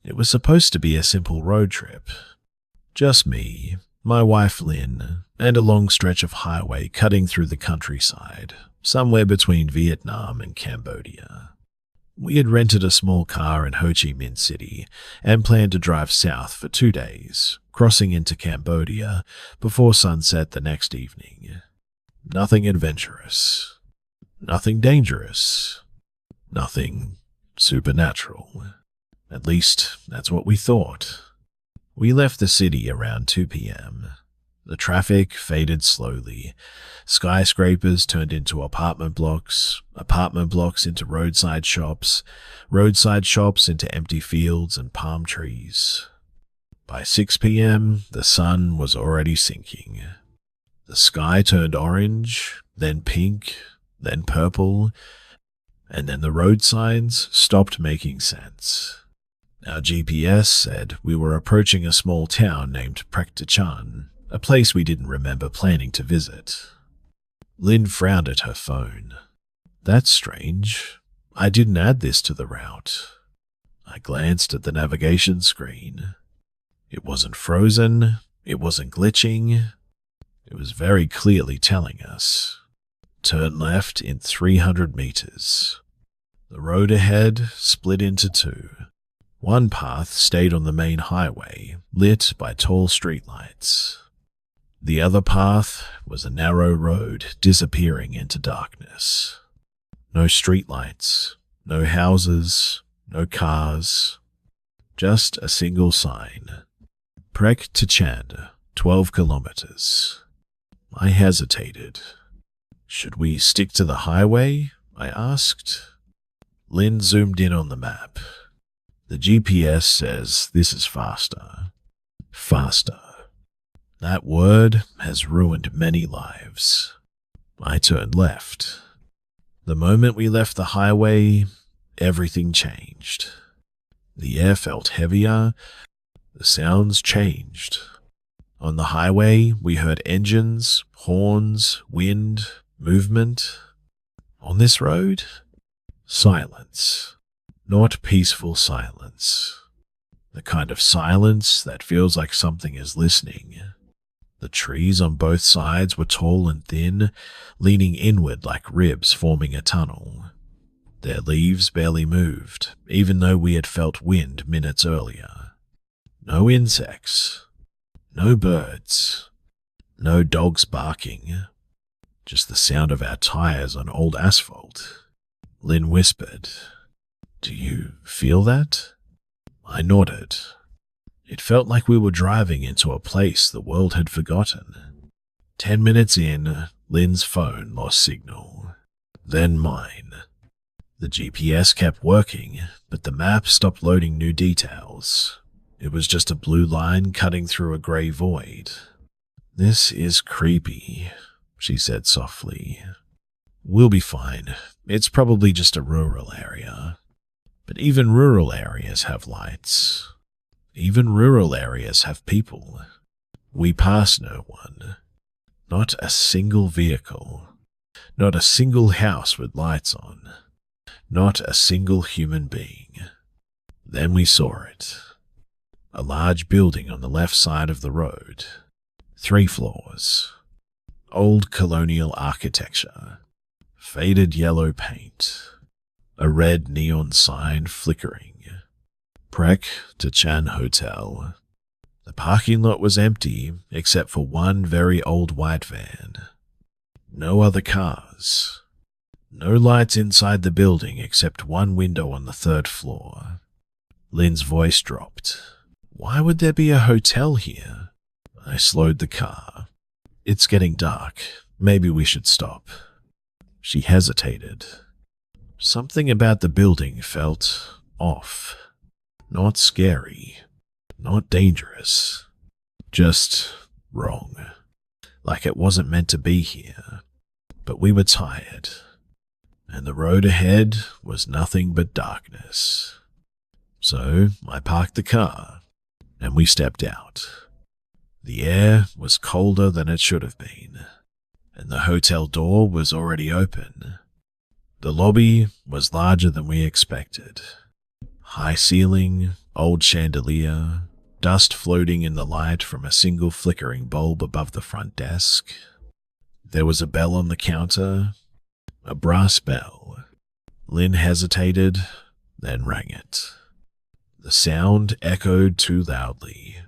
It was supposed to be a simple road trip. Just me, my wife Lynn, and a long stretch of highway cutting through the countryside, somewhere between Vietnam and Cambodia. We had rented a small car in Ho Chi Minh City and planned to drive south for 2 days, crossing into Cambodia before sunset the next evening. Nothing adventurous. Nothing dangerous. Nothing supernatural. At least, that's what we thought. We left the city around 2 p.m. The traffic faded slowly. Skyscrapers turned into apartment blocks into roadside shops into empty fields and palm trees. By 6 p.m., the sun was already sinking. The sky turned orange, then pink, then purple, and then the road signs stopped making sense. Our GPS said we were approaching a small town named Praktachan, a place we didn't remember planning to visit. Lynn frowned at her phone. That's strange. I didn't add this to the route. I glanced at the navigation screen. It wasn't frozen. It wasn't glitching. It was very clearly telling us. Turn left in 300 meters. The road ahead split into two. One path stayed on the main highway, lit by tall streetlights. The other path was a narrow road disappearing into darkness. No streetlights, no houses, no cars. Just a single sign. Prek to Chand, 12 kilometers. I hesitated. Should we stick to the highway? I asked. Lynn zoomed in on the map. The GPS says this is faster. Faster. That word has ruined many lives. I turned left. The moment we left the highway, everything changed. The air felt heavier. The sounds changed. On the highway, we heard engines, horns, wind, movement. On this road, silence. Not peaceful silence. The kind of silence that feels like something is listening. The trees on both sides were tall and thin, leaning inward like ribs forming a tunnel. Their leaves barely moved, even though we had felt wind minutes earlier. No insects. No birds. No dogs barking. Just the sound of our tires on old asphalt. Lynn whispered, "Do you feel that?" I nodded. It felt like we were driving into a place the world had forgotten. 10 minutes in, Lynn's phone lost signal. Then mine. The GPS kept working, but the map stopped loading new details. It was just a blue line cutting through a grey void. "This is creepy," she said softly. "We'll be fine. It's probably just a rural area." But even rural areas have lights. Even rural areas have people. We passed no one. Not a single vehicle. Not a single house with lights on. Not a single human being. Then we saw it. A large building on the left side of the road. 3 floors. Old colonial architecture. Faded yellow paint. A red neon sign flickering. Prek to Chan Hotel. The parking lot was empty except for one very old white van. No other cars. No lights inside the building except one window on the 3rd floor. Lynn's voice dropped. "Why would there be a hotel here?" I slowed the car. "It's getting dark. Maybe we should stop." She hesitated. Something about the building felt off. Not scary. Not dangerous. Just wrong. Like it wasn't meant to be here. But we were tired. And the road ahead was nothing but darkness. So I parked the car, and we stepped out. The air was colder than it should have been, and the hotel door was already open. The lobby was larger than we expected. High ceiling, Old chandelier, dust floating in the light from a single flickering bulb above the front desk. There was a bell on the counter, a brass bell. Lynn hesitated, then rang it. The sound echoed too loudly.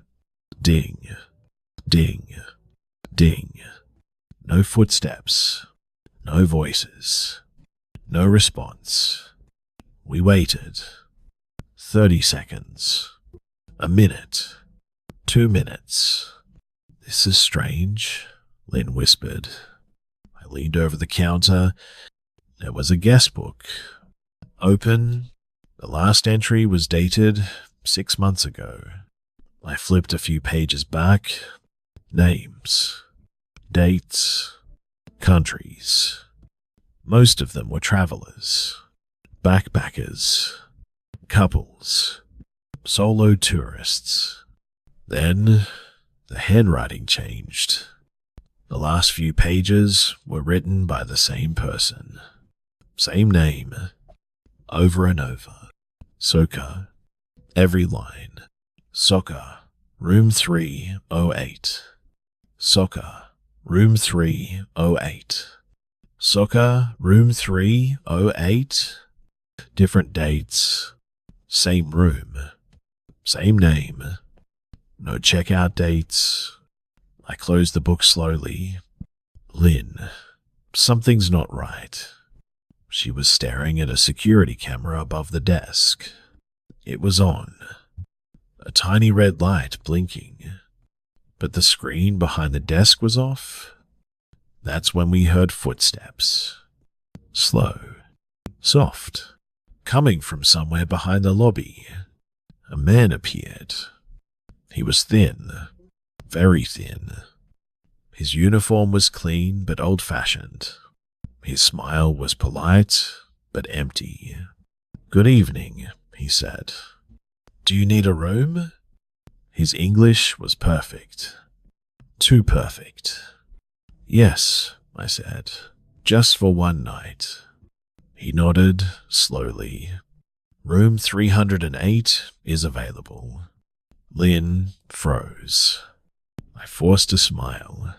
Ding, ding, ding. No footsteps, no voices, no response. We waited. 30 seconds. A minute. 2 minutes. This is strange, Lynn whispered. I leaned over the counter. There was a guest book. Open. The last entry was dated 6 months ago. I flipped a few pages back. Names. Dates. Countries. Most of them were travelers. Backpackers. Couples. Solo tourists. Then the handwriting changed. The last few pages were written by the same person. Same name. Over and over. Soka. Every line. Soka. Room 308. Soka. Room 308. Soka. Room 308. Different dates. Same room. Same name. No checkout dates. I closed the book slowly. Lynn. Something's not right. She was staring at a security camera above the desk. It was on. A tiny red light blinking. But the screen behind the desk was off. That's when we heard footsteps. Slow. Soft. Coming from somewhere behind the lobby. A man appeared. He was thin. Very thin. His uniform was clean but old-fashioned. His smile was polite but empty. Good evening, he said. Do you need a room? His English was perfect. Too perfect. Yes, I said. Just for one night. He nodded slowly. Room 308 is available. Lynn froze. I forced a smile.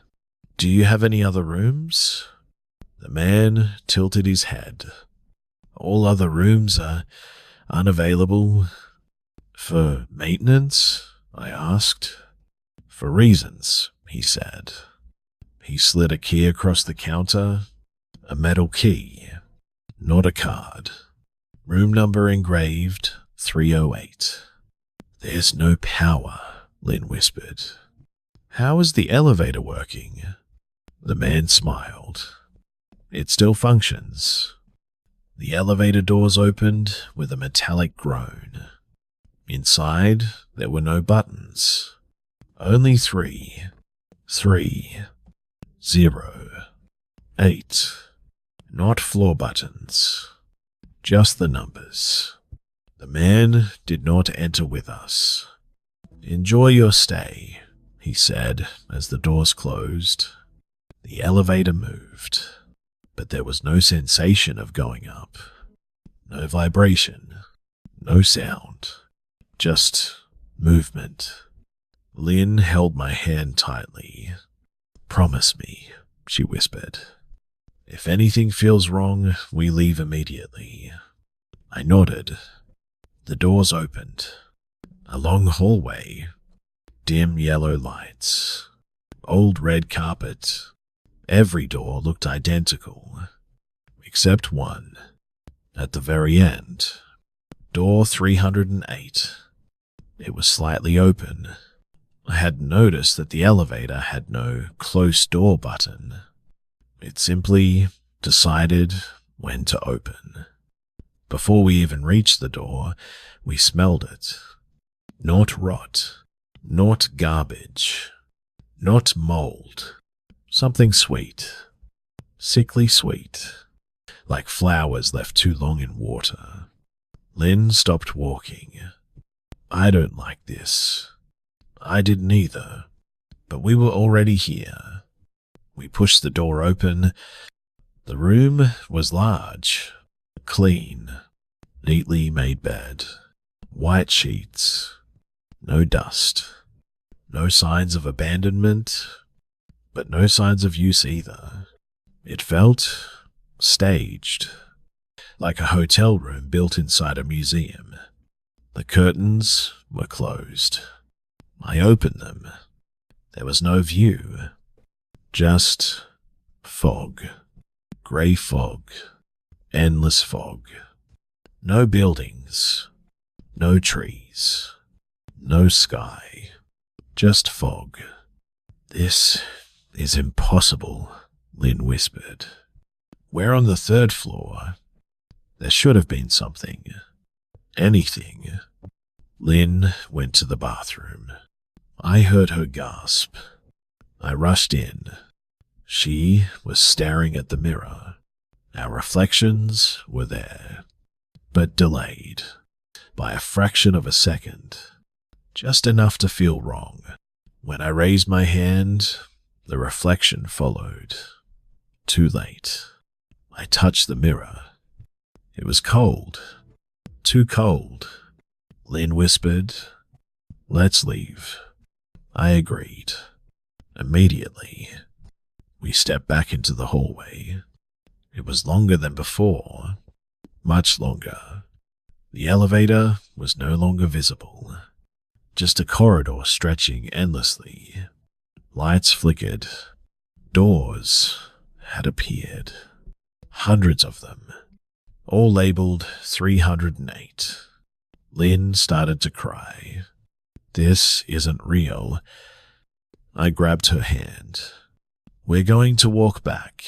Do you have any other rooms? The man tilted his head. All other rooms are unavailable. For maintenance? I asked. For reasons, he said. He slid a key across the counter. A metal key. Not a card. Room number engraved 308. There's no power, Lynn whispered. How is the elevator working? The man smiled. It still functions. The elevator doors opened with a metallic groan. Inside, there were no buttons. Only 3, 3, 0, 8. Not floor buttons. Just the numbers. The man did not enter with us. Enjoy your stay, he said as the doors closed. The elevator moved, but there was no sensation of going up. No vibration. No sound. Just movement. Lynn held my hand tightly. Promise me, she whispered. If anything feels wrong, we leave immediately. I nodded. The doors opened. A long hallway. Dim yellow lights. Old red carpet. Every door looked identical. Except one. At the very end. Door 308. It was slightly open. I hadn't noticed that the elevator had no close door button. It simply decided when to open. Before we even reached the door, we smelled it. Not rot. Not garbage. Not mold. Something sweet. Sickly sweet. Like flowers left too long in water. Lynn stopped walking. I don't like this. I didn't either. But we were already here. We pushed the door open. The room was large, clean, neatly made bed, White sheets. No dust. No signs of abandonment, but no signs of use either. It felt staged, like a hotel room built inside a museum. The curtains were closed. I opened them. There was no view, just fog. Grey fog. Endless fog. No buildings. No trees. No sky. Just fog. "This is impossible," Lynn whispered. "We're on the 3rd floor. There should have been something. Anything." Lynn went to the bathroom. I heard her gasp. I rushed in. She was staring at the mirror. Our reflections were there, but delayed by a fraction of a second, just enough to feel wrong. When I raised my hand, the reflection followed. Too late. I touched the mirror. It was cold. Too cold. Lynn whispered, "Let's leave." I agreed. Immediately, we stepped back into the hallway. It was longer than before. Much longer. The elevator was no longer visible. Just a corridor stretching endlessly. Lights flickered. Doors had appeared. Hundreds of them. All labeled 308. Lynn started to cry. "This isn't real." I grabbed her hand. "We're going to walk back."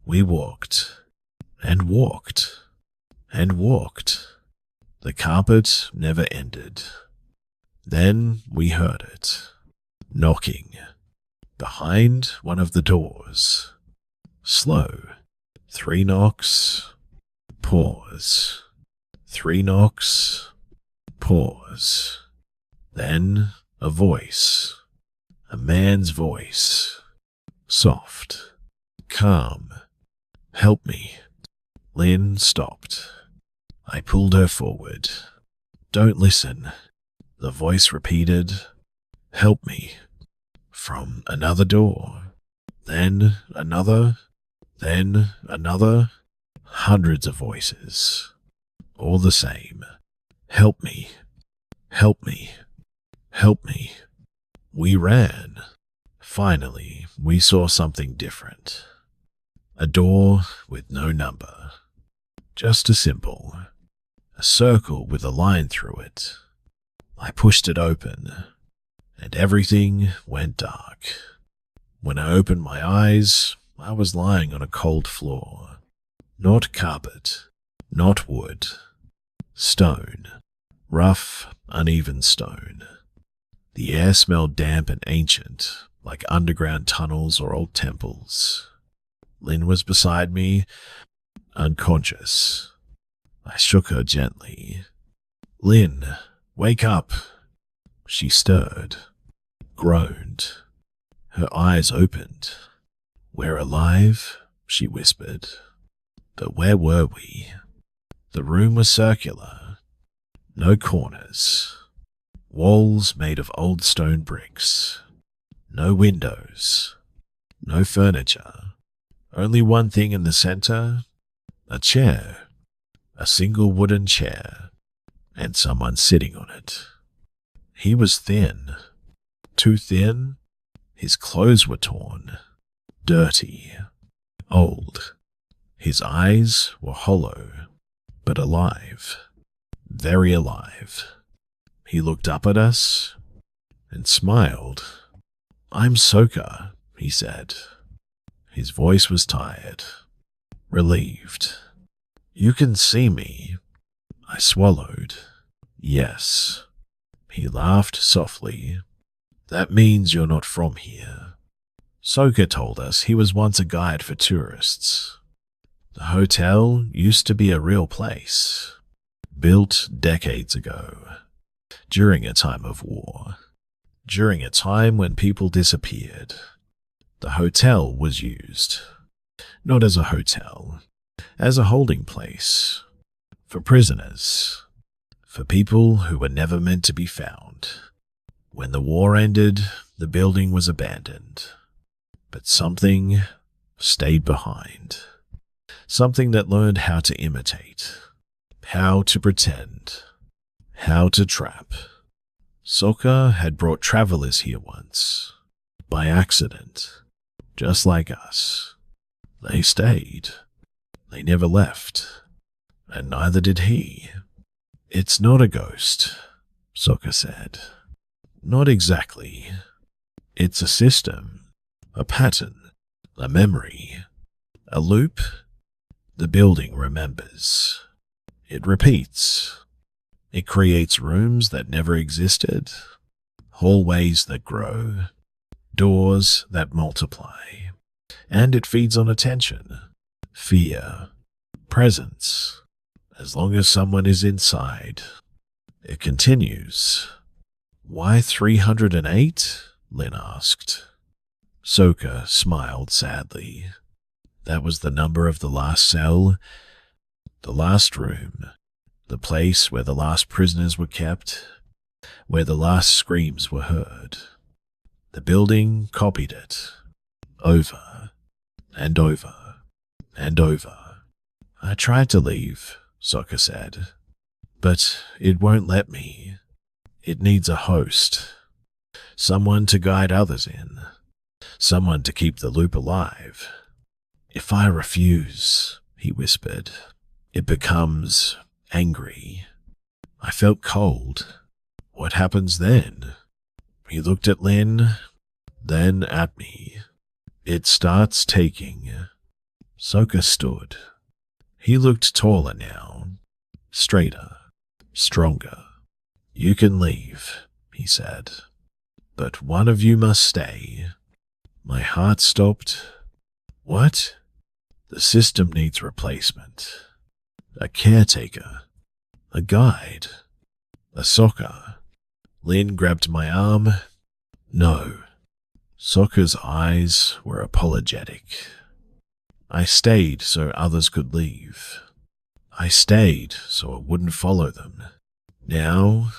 We walked. And walked. And walked. The carpet never ended. Then we heard it. Knocking. Behind one of the doors. Slow. 3 knocks. Pause. 3 knocks. Pause. Then a voice. A man's voice. Soft. Calm. "Help me." Lynn stopped. I pulled her forward. "Don't listen." The voice repeated, "Help me." From another door. Then another. Then another. Hundreds of voices. All the same. "Help me. Help me. Help me." We ran. Finally, we saw something different. A door with no number. Just a symbol. A circle with a line through it. I pushed it open, and everything went dark. When I opened my eyes, I was lying on a cold floor. Not carpet. Not wood. Stone. Rough, uneven stone. The air smelled damp and ancient, like underground tunnels or old temples. Lynn was beside me, unconscious. I shook her gently. "Lynn, wake up." She stirred, groaned. Her eyes opened. "We're alive," she whispered. But where were we? The room was circular. No corners. Walls made of old stone bricks. No windows. No furniture. Only one thing in the center. A chair. A single wooden chair. And someone sitting on it. He was thin. Too thin. His clothes were torn. Dirty. Old. His eyes were hollow, but alive. Very alive. He looked up at us and smiled. "I'm Soka," he said. His voice was tired, relieved. "You can see me." I swallowed. "Yes." He laughed softly. "That means you're not from here." Soka told us he was once a guide for tourists. The hotel used to be a real place, built decades ago, during a time of war, during a time when people disappeared. The hotel was used, not as a hotel, as a holding place, for prisoners, for people who were never meant to be found. When the war ended, the building was abandoned. But something stayed behind. Something that learned how to imitate, how to pretend, how to trap. Sokka had brought travelers here once, by accident, just like us. They stayed. They never left. And neither did he. It's not a ghost, Sokka said. Not exactly. It's a system, a pattern, a memory, a loop. The building remembers. It repeats. It creates rooms that never existed, hallways that grow, doors that multiply, and it feeds on attention, fear, presence. As long as someone is inside, it continues. Why 308? Lin asked. Sokka smiled sadly. That was the number of the last cell, the last room, the place where the last prisoners were kept, where the last screams were heard. The building copied it, over and over and over. I tried to leave, Sokka said, but it won't let me. It needs a host, someone to guide others in, someone to keep the loop alive. If I refuse, he whispered, it becomes angry. I felt cold. What happens then? He looked at Lin, then at me. It starts taking. Sokka stood. He looked taller now, straighter, stronger. You can leave, he said, but one of you must stay. My heart stopped. What? The system needs replacement. A caretaker, a guide, a Sokka. Lin grabbed my arm. No. Sokka's eyes were apologetic. I stayed so others could leave. I stayed so it wouldn't follow them. Now,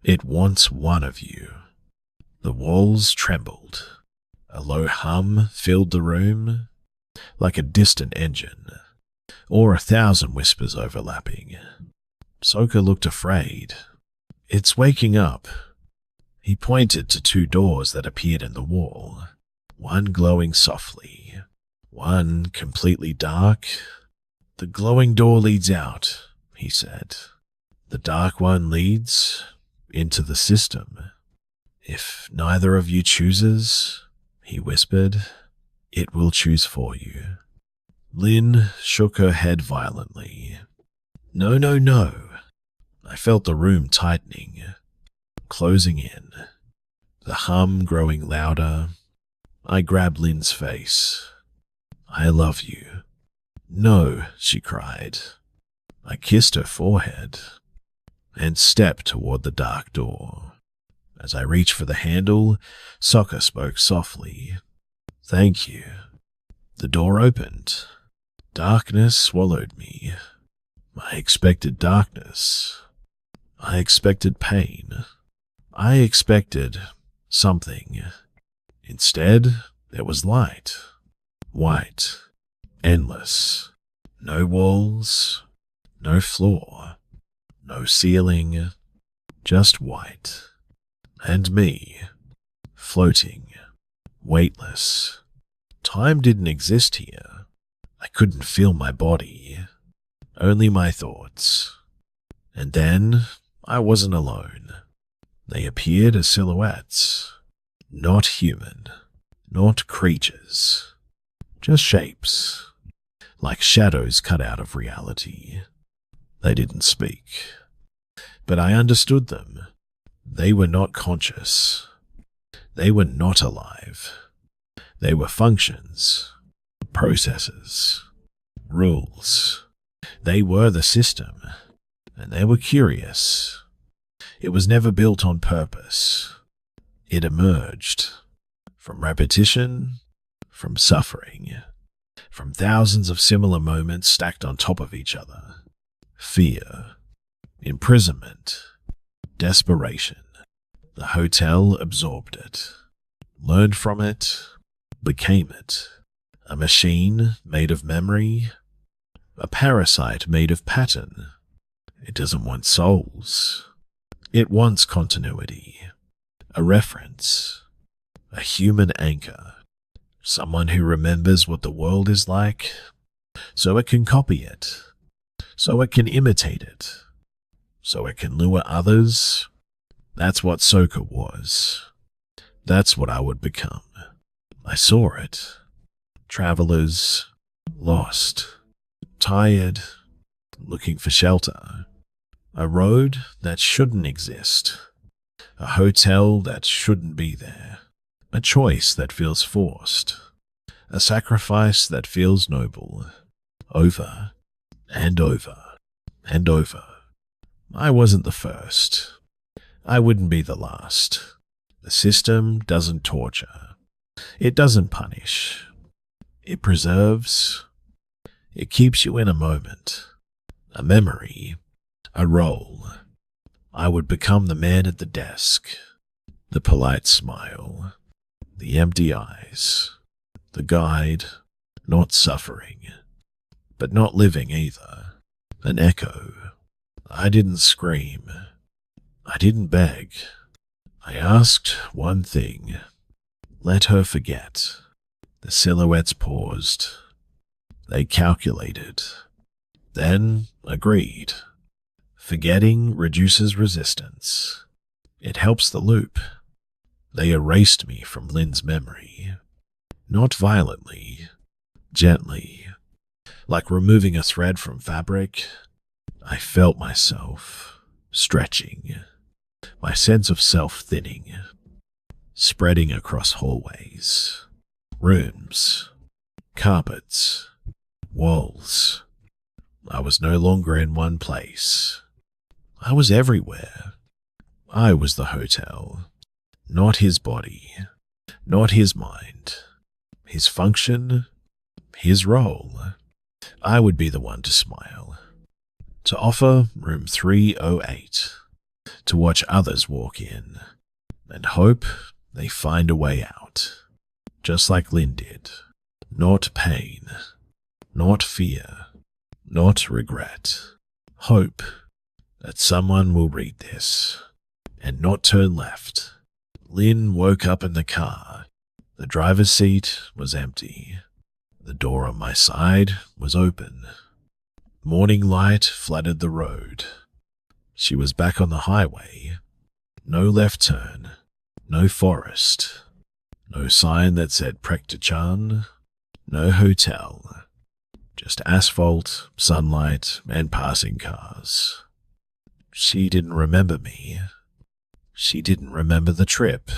it wants one of you. The walls trembled. A low hum filled the room, like a distant engine, or 1,000 whispers overlapping. Sokka looked afraid. It's waking up. He pointed to 2 doors that appeared in the wall, one glowing softly, one completely dark. The glowing door leads out, he said. The dark one leads into the system. If neither of you chooses, he whispered, it will choose for you. Lin shook her head violently. No, no, no. I felt the room tightening, closing in, the hum growing louder. I grabbed Lin's face. I love you. No, she cried. I kissed her forehead and stepped toward the dark door. As I reached for the handle, Sokka spoke softly. Thank you. The door opened. Darkness swallowed me. I expected darkness. I expected pain. I expected something. Instead, there was light. White. Endless. No walls. No floor. No ceiling. Just white. And me. Floating. Weightless. Time didn't exist here. I couldn't feel my body. Only my thoughts. And then I wasn't alone. They appeared as silhouettes. Not human. Not creatures. Just shapes. Like shadows cut out of reality. They didn't speak. But I understood them. They were not conscious. They were not alive. They were functions, processes, rules. They were the system, and they were curious. It was never built on purpose. It emerged from repetition, from suffering, from thousands of similar moments stacked on top of each other. Fear, imprisonment, desperation. The hotel absorbed it, learned from it, became it. A machine made of memory, a parasite made of pattern. It doesn't want souls. It wants continuity, a reference, a human anchor, someone who remembers what the world is like, so it can copy it, so it can imitate it, so it can lure others. That's what Soka was. That's what I would become. I saw it. Travelers, lost, tired, looking for shelter. A road that shouldn't exist. A hotel that shouldn't be there. A choice that feels forced. A sacrifice that feels noble. Over and over and over. I wasn't the first. I wouldn't be the last. The system doesn't torture. It doesn't punish. It preserves. It keeps you in a moment, a memory, a role. I would become the man at the desk, the polite smile, the empty eyes, the guide, not suffering, but not living either, an echo. I didn't scream. I didn't beg. I asked one thing. Let her forget. The silhouettes paused. They calculated. Then agreed. Forgetting reduces resistance. It helps the loop. They erased me from Lynn's memory. Not violently. Gently. Like removing a thread from fabric. I felt myself stretching. My sense of self thinning. Spreading across hallways. Rooms, carpets, walls. I was no longer in one place. I was everywhere. I was the hotel. Not his body. Not his mind. His function. His role. I would be the one to smile. To offer room 308. To watch others walk in. And hope they find a way out. Just like Lynn did. Not pain. Not fear. Not regret. Hope that someone will read this and not turn left. Lynn woke up in the car. The driver's seat was empty. The door on my side was open. Morning light flooded the road. She was back on the highway. No left turn. No forest. No sign that said Praktachan, no hotel, just asphalt, sunlight, and passing cars. She didn't remember me. She didn't remember the trip.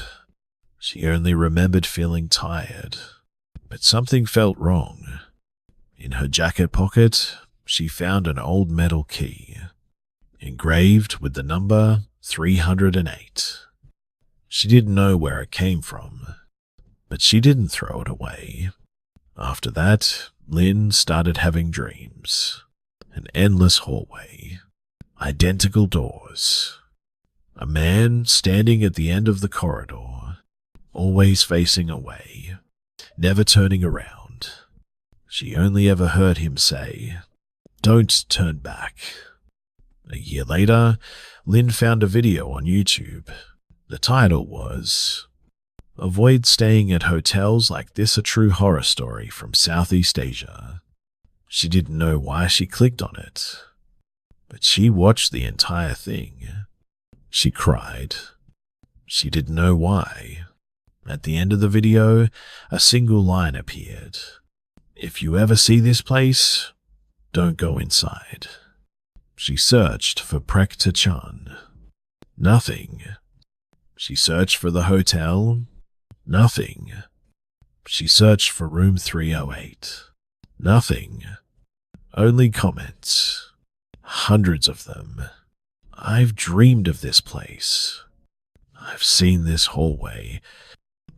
She only remembered feeling tired. But something felt wrong. In her jacket pocket, she found an old metal key, engraved with the number 308. She didn't know where it came from. But she didn't throw it away. After that, Lynn started having dreams. An endless hallway. Identical doors. A man standing at the end of the corridor. Always facing away. Never turning around. She only ever heard him say, "Don't turn back." A year later, Lynn found a video on YouTube. The title was, "Avoid staying at hotels like this, a true horror story from Southeast Asia." She didn't know why she clicked on it, but she watched the entire thing. She cried. She didn't know why. At the end of the video, a single line appeared. "If you ever see this place, don't go inside." She searched for Praktachan. Nothing. She searched for the hotel. Nothing. She searched for room 308. Nothing. Only comments. Hundreds of them. "I've dreamed of this place. I've seen this hallway."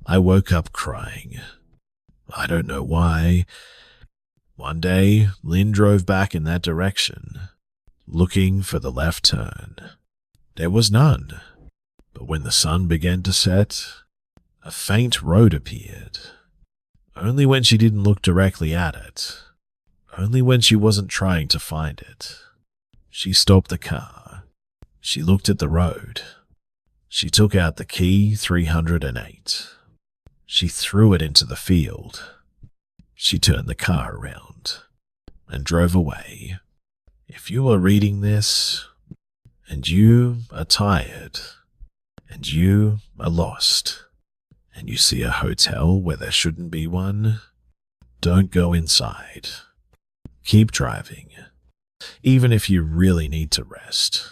I woke up crying. I don't know why. One day, Lynn drove back in that direction. looking for the left turn. There was none, but when the sun began to set, a faint road appeared. Only when she didn't look directly at it. Only when she wasn't trying to find it. She stopped the car. She looked at the road. She took out the key 308. She threw it into the field. She turned the car around and drove away. If you are reading this, and you are tired, and you are lost, and you see a hotel where there shouldn't be one, don't go inside. Keep driving, even if you really need to rest,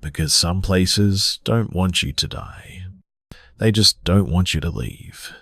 because some places don't want you to die. They just don't want you to leave.